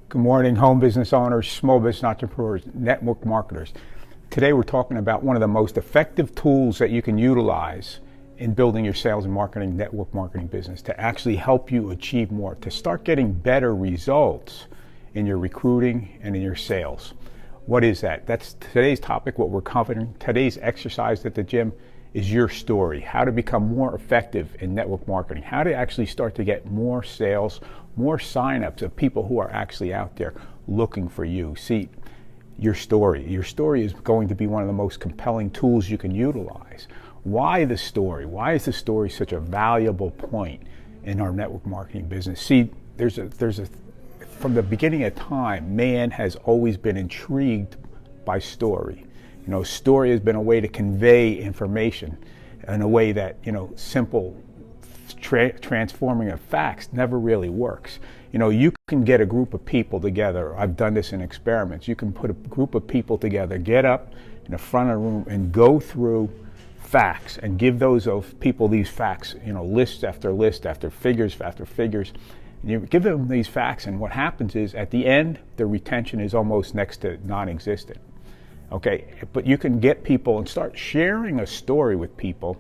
Good morning, home business owners, small business entrepreneurs, network marketers. Today we're talking about one of the most effective tools that you can utilize in building your sales and marketing, network marketing business to actually help you achieve more, to start getting better results in your recruiting and in your sales. What is that? That's today's topic, what we're covering. Today's exercise at the gym is your story, how to become more effective in network marketing, how to actually start to get more sales, more signups of people who are actually out there looking for you. See, your story is going to be one of the most compelling tools you can utilize. Why the story? Why is the story such a valuable point in our network marketing business? See, from the beginning of time, man has always been intrigued by story. Story has been a way to convey information in a way that, simple transforming of facts never really works. You can get a group of people together. I've done this in experiments. You can put a group of people together, get up in the front of the room and go through facts and give those of people these facts, list after list, after figures. And you give them these facts, and what happens is at the end, the retention is almost next to non-existent. Okay, but you can get people and start sharing a story with people,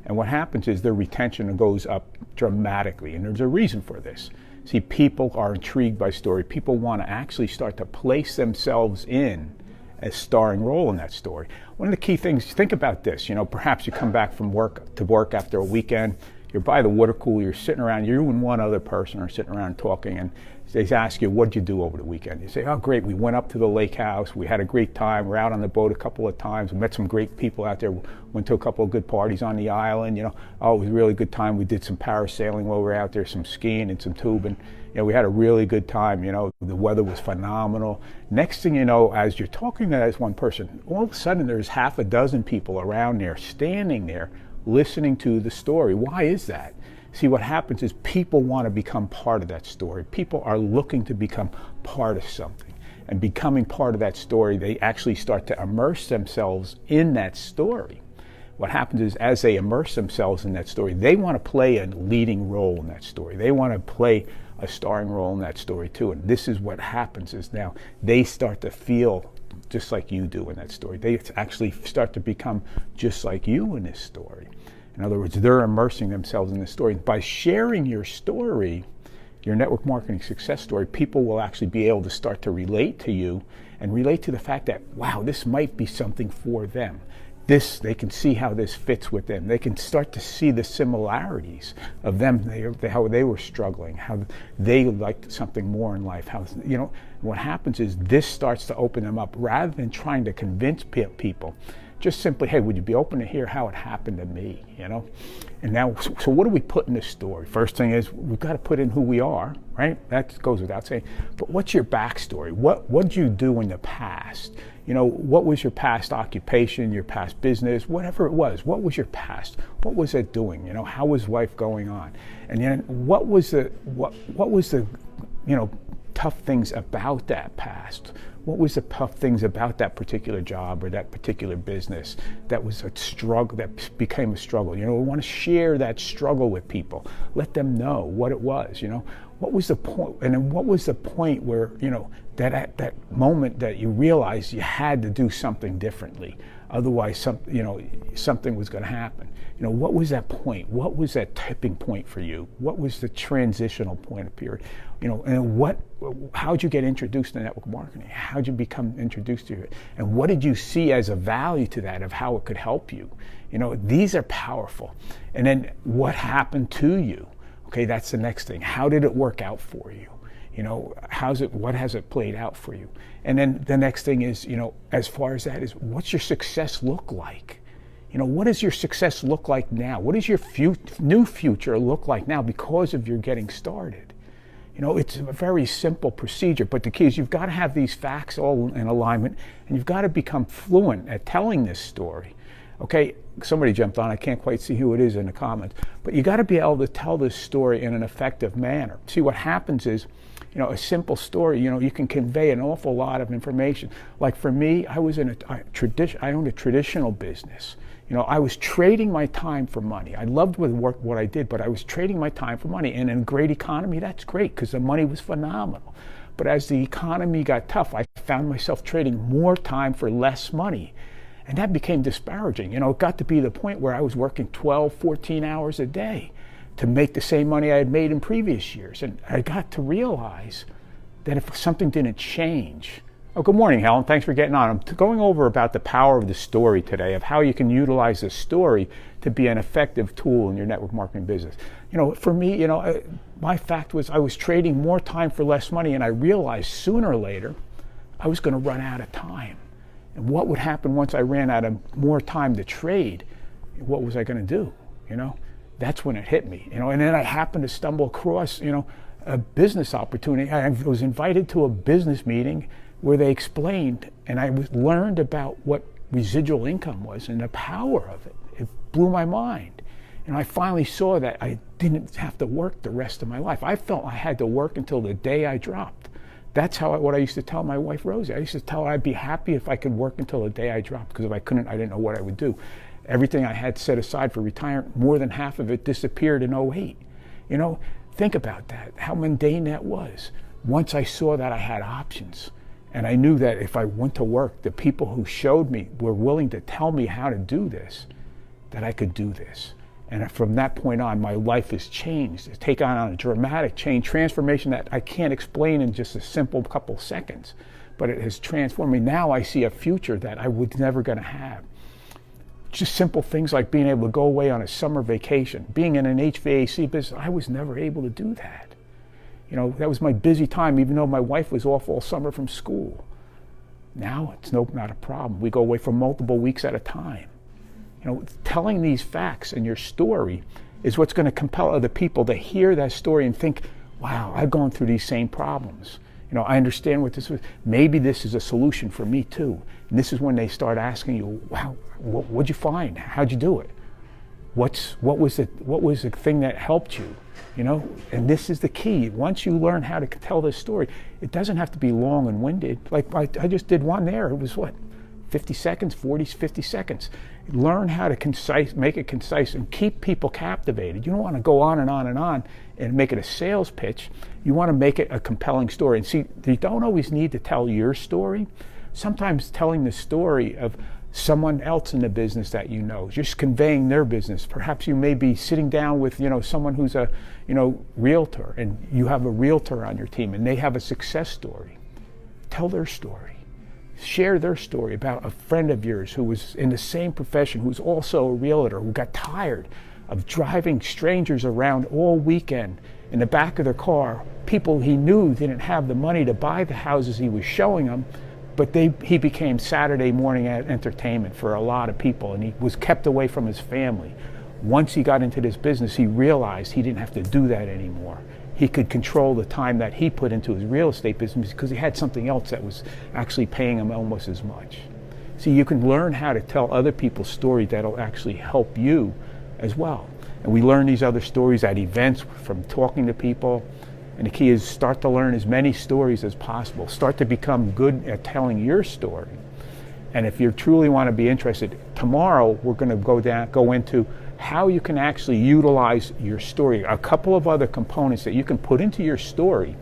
and what happens is their retention goes up dramatically, and there's a reason for this. See, people are intrigued by story. People want to actually start to place themselves in a starring role in that story. One of the key things, think about this, perhaps you come back from work after a weekend, you're by the water cooler, you're sitting around, you and one other person are sitting around talking, and they ask you, what'd you do over the weekend? You say, oh, great, we went up to the lake house, we had a great time, we're out on the boat a couple of times, we met some great people out there, went to a couple of good parties on the island, oh, it was a really good time, we did some parasailing while we were out there, some skiing and some tubing, we had a really good time, the weather was phenomenal. Next thing you know, as you're talking to that one person, all of a sudden there's half a dozen people around there, standing there, listening to the story. Why is that? See, what happens is people want to become part of that story. People are looking to become part of something. And becoming part of that story, they actually start to immerse themselves in that story. What happens is as they immerse themselves in that story, they want to play a leading role in that story. They want to play a starring role in that story too. And this is what happens is now they start to feel just like you do in that story. They actually start to become just like you in this story. In other words, they're immersing themselves in the story. By sharing your story, your network marketing success story, people will actually be able to start to relate to you and relate to the fact that, wow, this might be something for them. They can see how this fits with them. They can start to see the similarities of them, how they were struggling, how they liked something more in life. What happens is this starts to open them up rather than trying to convince people. Just simply, hey, would you be open to hear how it happened to me, And now, so what do we put in this story? First thing is, we've got to put in who we are, right? That goes without saying. But what's your backstory? What did you do in the past? What was your past occupation, your past business, whatever it was? What was your past? What was it doing? How was life going on? And then what was the tough things about that past? What was the tough things about that particular job or that particular business that was a struggle, that became a struggle? We want to share that struggle with people. Let them know what it was, What was the point? And then what was the point where, that at that moment that you realized you had to do something differently? Otherwise, something was going to happen. What was that point? What was that tipping point for you? What was the transitional point of period? And how'd you get introduced to network marketing? How'd you become introduced to it? And what did you see as a value to that of how it could help you? These are powerful. And then what happened to you? Okay, that's the next thing. How did it work out for you? What has it played out for you? And then the next thing is, as far as that is, what's your success look like? What does your success look like now? What does your new future look like now because of your getting started? It's a very simple procedure, but the key is you've got to have these facts all in alignment, and you've got to become fluent at telling this story. Okay, somebody jumped on, I can't quite see who it is in the comments, but you got to be able to tell this story in an effective manner. See, what happens is, a simple story, you can convey an awful lot of information. Like for me, I owned a traditional business. I was trading my time for money. I loved what I did, but I was trading my time for money. And in a great economy, that's great because the money was phenomenal. But as the economy got tough, I found myself trading more time for less money. And that became disparaging. It got to be the point where I was working 12, 14 hours a day to make the same money I had made in previous years. And I got to realize that if something didn't change. Oh, good morning, Helen. Thanks for getting on. I'm going over about the power of the story today, of how you can utilize the story to be an effective tool in your network marketing business. For me, my fact was I was trading more time for less money, and I realized sooner or later I was going to run out of time. And what would happen once I ran out of more time to trade? What was I going to do? That's when it hit me. And then I happened to stumble across, a business opportunity. I was invited to a business meeting where they explained, and I learned about what residual income was and the power of it. It blew my mind. And I finally saw that I didn't have to work the rest of my life. I felt I had to work until the day I dropped. That's what I used to tell my wife, Rosie. I used to tell her I'd be happy if I could work until the day I dropped, because if I couldn't, I didn't know what I would do. Everything I had set aside for retirement, more than half of it disappeared in '08. Think about that, how mundane that was. Once I saw that I had options, and I knew that if I went to work, the people who showed me were willing to tell me how to do this, that I could do this. And from that point on, my life has changed. It's taken on a dramatic change, transformation that I can't explain in just a simple couple seconds. But it has transformed me. Now I see a future that I was never going to have. Just simple things like being able to go away on a summer vacation. Being in an HVAC business, I was never able to do that. That was my busy time, even though my wife was off all summer from school. Now it's not a problem. We go away for multiple weeks at a time. Telling these facts in your story is what's going to compel other people to hear that story and think, wow, I've gone through these same problems. I understand what this is. Maybe this is a solution for me too. And this is when they start asking you, wow, what'd you find? How'd you do it? What was the thing that helped you? And this is the key. Once you learn how to tell this story, it doesn't have to be long and winded. Like I just did one there. It was 50 seconds, 50 seconds. Learn how to make it concise and keep people captivated. You don't want to go on and on and on and make it a sales pitch. You want to make it a compelling story. And see, you don't always need to tell your story. Sometimes telling the story of someone else in the business that just conveying their business. Perhaps you may be sitting down with someone who's a realtor, and you have a realtor on your team and they have a success story. Tell their story. Share their story about a friend of yours who was in the same profession, who's also a realtor, who got tired of driving strangers around all weekend in the back of their car, people he knew didn't have the money to buy the houses he was showing them, but he became Saturday morning entertainment for a lot of people, and he was kept away from his family. Once he got into this business, he realized he didn't have to do that anymore. He could control the time that he put into his real estate business because he had something else that was actually paying him almost as much. See, you can learn how to tell other people's stories that'll actually help you as well. And we learn these other stories at events from talking to people. And the key is start to learn as many stories as possible. Start to become good at telling your story. And if you truly want to be interested, tomorrow we're going to go into how you can actually utilize your story. A couple of other components that you can put into your story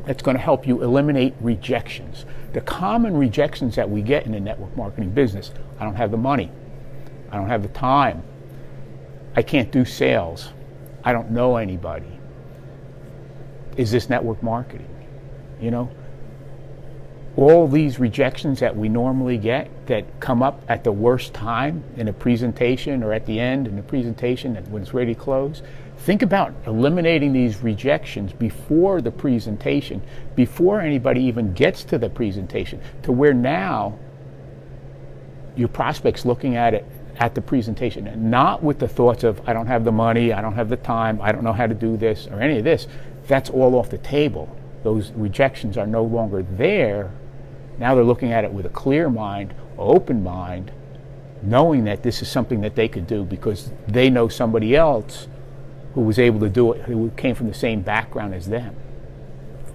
that's going to help you eliminate rejections. The common rejections that we get in the network marketing business: I don't have the money, I don't have the time, I can't do sales, I don't know anybody. Is this network marketing? All these rejections that we normally get that come up at the worst time in a presentation or at the end in the presentation when it's ready to close. Think about eliminating these rejections before the presentation, before anybody even gets to the presentation, to where now your prospect's looking at it at the presentation, and not with the thoughts of, I don't have the money, I don't have the time, I don't know how to do this, or any of this. That's all off the table. Those rejections are no longer there. Now they're looking at it with a clear mind, open mind, knowing that this is something that they could do because they know somebody else who was able to do it, who came from the same background as them.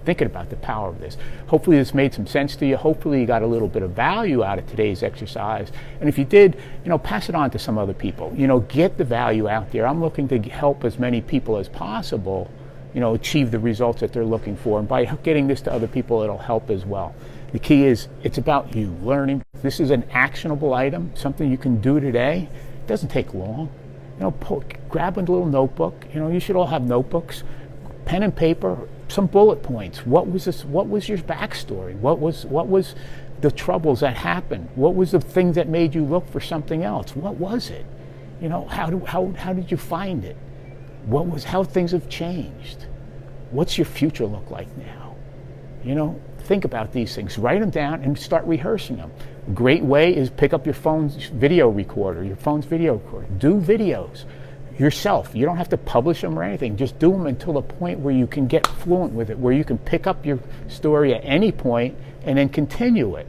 Thinking about the power of this. Hopefully this made some sense to you. Hopefully you got a little bit of value out of today's exercise. And if you did, pass it on to some other people. Get the value out there. I'm looking to help as many people as possible achieve the results that they're looking for. And by getting this to other people, it'll help as well. The key is it's about you learning. This is an actionable item, something you can do today. It doesn't take long. Grab a little notebook. You should all have notebooks, pen and paper, some bullet points. What was this? What was your backstory? What was the troubles that happened? What was the thing that made you look for something else? What was it? How did you find it? How things have changed? What's your future look like now? Think about these things. Write them down and start rehearsing them. A great way is pick up your phone's video recorder. Do videos yourself. You don't have to publish them or anything. Just do them until the point where you can get fluent with it, where you can pick up your story at any point and then continue it.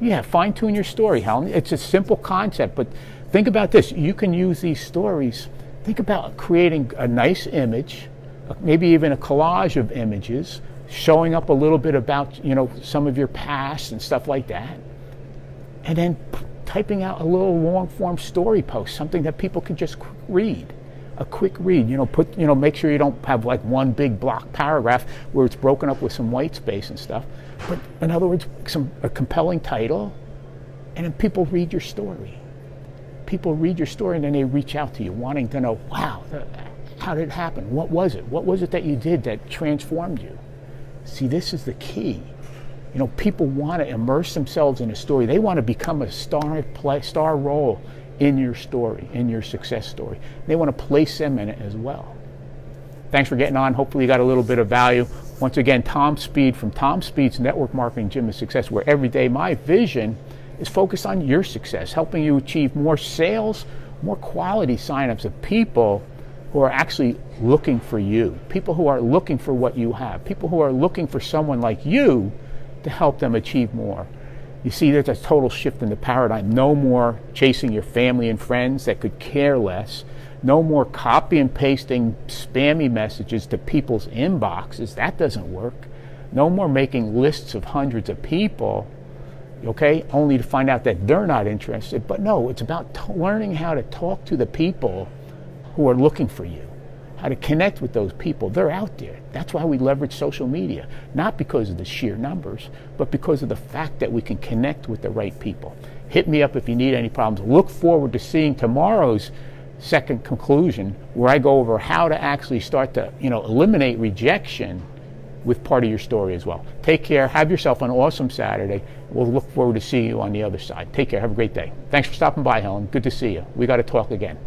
Yeah, fine-tune your story, Helen. It's a simple concept, but think about this. You can use these stories. Think about creating a nice image, maybe even a collage of images, showing up a little bit about, some of your past and stuff like that. And then typing out a little long-form story post, something that people can just read. A quick read, make sure you don't have like one big block paragraph where it's broken up with some white space and stuff. But in other words, a compelling title, and then people read your story. People read your story and then they reach out to you wanting to know, wow, how did it happen? What was it? What was it that you did that transformed you? See, this is the key. People want to immerse themselves in a story. They want to become a star role in your story, in your success story. They want to place them in it as well. Thanks for getting on. Hopefully you got a little bit of value. Once again, Tom Speed from Tom Speed's Network Marketing Gym of Success, where every day my vision is focused on your success, helping you achieve more sales, more quality signups of people who are actually looking for you, people who are looking for what you have, people who are looking for someone like you to help them achieve more. You see, there's a total shift in the paradigm. No more chasing your family and friends that could care less. No more copy and pasting spammy messages to people's inboxes. That doesn't work. No more making lists of hundreds of people, only to find out that they're not interested. But no, it's about learning how to talk to the people who are looking for you, how to connect with those people. They're out there. That's why we leverage social media, not because of the sheer numbers, but because of the fact that we can connect with the right people. Hit me up if you need any problems. Look forward to seeing tomorrow's second conclusion, where I go over how to actually start to, eliminate rejection with part of your story as well. Take care. Have yourself an awesome Saturday. We'll look forward to seeing you on the other side. Take care. Have a great day. Thanks for stopping by, Helen. Good to see you. We got to talk again.